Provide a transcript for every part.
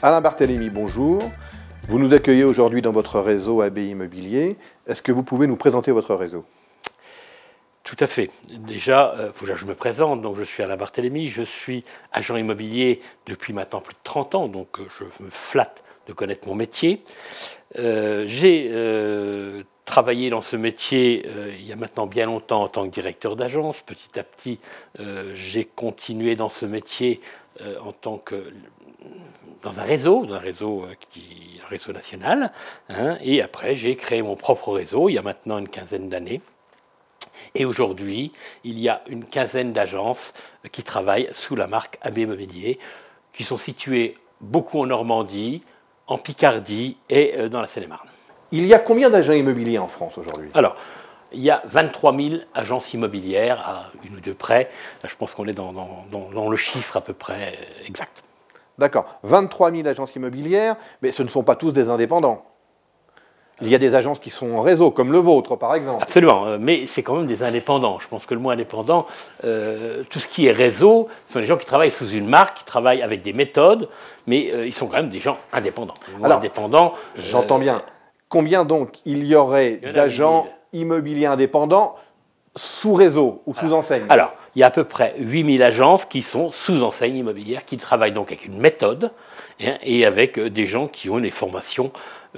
Alain Barthélémy, bonjour. Vous nous accueillez aujourd'hui dans votre réseau AB Immobilier. Est-ce que vous pouvez nous présenter votre réseau? Tout à fait. Déjà, je me présente, donc je suis Alain Barthélémy, je suis agent immobilier depuis maintenant plus de 30 ans, donc je me flatte de connaître mon métier. J'ai travaillé dans ce métier il y a maintenant bien longtemps en tant que directeur d'agence. Petit à petit, j'ai continué dans ce métier en tant que dans un réseau national, hein, et après j'ai créé mon propre réseau il y a maintenant une quinzaine d'années. Et aujourd'hui, il y a une quinzaine d'agences qui travaillent sous la marque AB Immobilier, qui sont situées beaucoup en Normandie, en Picardie et dans la Seine-et-Marne. Il y a combien d'agents immobiliers en France aujourd'hui? Alors, il y a 23 000 agences immobilières, à une ou deux près. Là, je pense qu'on est dans le chiffre à peu près exact. D'accord, 23 000 agences immobilières, mais ce ne sont pas tous des indépendants. Il y a des agences qui sont en réseau, comme le vôtre, par exemple. Absolument, mais c'est quand même des indépendants. Je pense que le mot indépendant, tout ce qui est réseau, ce sont des gens qui travaillent sous une marque, qui travaillent avec des méthodes, mais ils sont quand même des gens indépendants. Alors, indépendants. J'entends bien. Combien donc il y aurait d'agents immobiliers indépendants sous réseau ou sous enseigne? Alors, il y a à peu près 8000 agences qui sont sous enseigne immobilière, qui travaillent donc avec une méthode et avec des gens qui ont des formations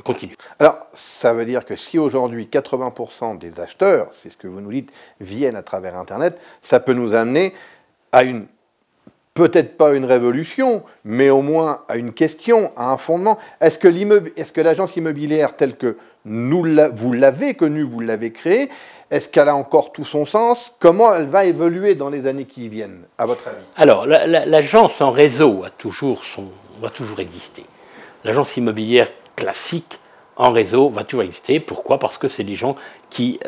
continues. Alors, ça veut dire que si aujourd'hui 80% des acheteurs, c'est ce que vous nous dites, viennent à travers Internet, ça peut nous amener à une, peut-être pas une révolution, mais au moins à une question, à un fondement. Est-ce que l'agence immobilière telle que vous l'avez connue, vous l'avez créée, est-ce qu'elle a encore tout son sens? Comment elle va évoluer dans les années qui viennent, à votre avis? Alors, l'agence en réseau va toujours exister. L'agence immobilière classique en réseau va toujours exister. Pourquoi? Parce que c'est des gens qui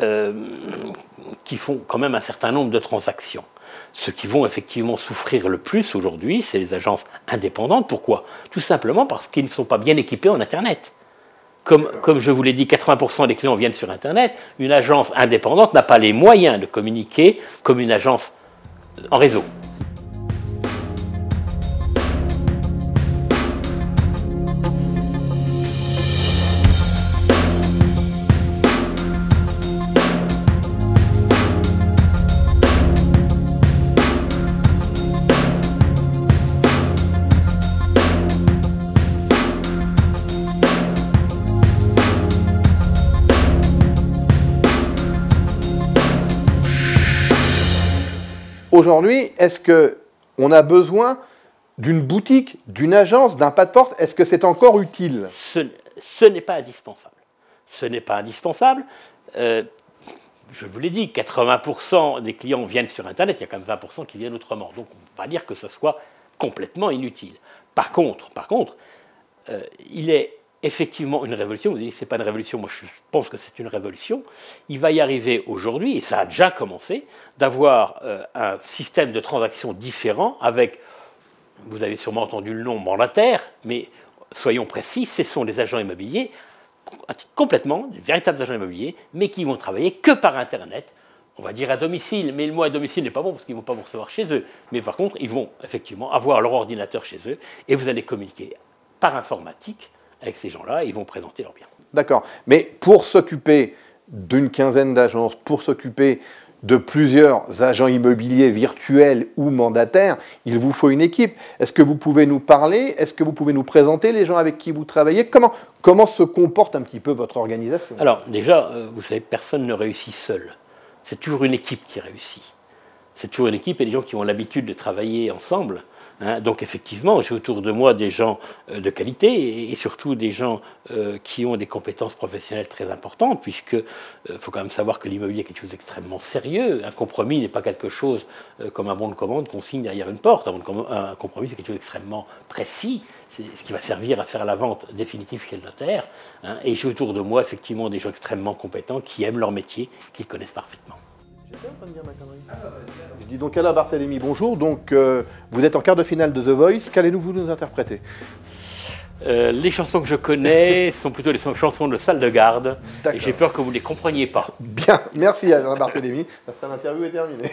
font quand même un certain nombre de transactions. Ceux qui vont effectivement souffrir le plus aujourd'hui, c'est les agences indépendantes. Pourquoi? Tout simplement parce qu'ils ne sont pas bien équipés en Internet. Comme je vous l'ai dit, 80% des clients viennent sur Internet. Une agence indépendante n'a pas les moyens de communiquer comme une agence en réseau. Aujourd'hui, est-ce qu'on a besoin d'une boutique, d'une agence, d'un pas de porte? Est-ce que c'est encore utile? Ce n'est pas indispensable. Ce n'est pas indispensable. Je vous l'ai dit, 80% des clients viennent sur Internet, il y a quand même 20% qui viennent autrement. Donc on ne peut pas dire que ce soit complètement inutile. Par contre, il est effectivement une révolution. Vous dites que ce n'est pas une révolution, moi je pense que c'est une révolution. Il va y arriver aujourd'hui, et ça a déjà commencé, d'avoir un système de transactions différent avec, vous avez sûrement entendu le nom mandataire, mais soyons précis, ce sont des agents immobiliers, complètement, des véritables agents immobiliers, mais qui vont travailler que par Internet, on va dire à domicile, mais le mot à domicile n'est pas bon parce qu'ils ne vont pas vous recevoir chez eux. Mais par contre, ils vont effectivement avoir leur ordinateur chez eux et vous allez communiquer par informatique avec ces gens-là, ils vont présenter leurs biens. D'accord. Mais pour s'occuper d'une quinzaine d'agences, pour s'occuper de plusieurs agents immobiliers virtuels ou mandataires, il vous faut une équipe. Est-ce que vous pouvez nous parler? Est-ce que vous pouvez nous présenter les gens avec qui vous travaillez? Comment se comporte un petit peu votre organisation? Alors déjà, vous savez, personne ne réussit seul. C'est toujours une équipe qui réussit. C'est toujours une équipe et des gens qui ont l'habitude de travailler ensemble. Donc effectivement, j'ai autour de moi des gens de qualité et surtout des gens qui ont des compétences professionnelles très importantes, puisque faut quand même savoir que l'immobilier est quelque chose d'extrêmement sérieux. Un compromis n'est pas quelque chose comme un bon de commande qu'on signe derrière une porte. Un compromis, c'est quelque chose d'extrêmement précis. C'est ce qui va servir à faire la vente définitive chez le notaire. Et j'ai autour de moi effectivement des gens extrêmement compétents qui aiment leur métier, qui le connaissent parfaitement. Je dis donc Alain Barthélémy, bonjour. Donc, vous êtes en quart de finale de The Voice. Qu'allez-vous nous interpréter? Les chansons que je connais sont plutôt les chansons de salle de garde. Et j'ai peur que vous ne les compreniez pas. Bien, merci Alain Barthélémy. L'interview est terminée.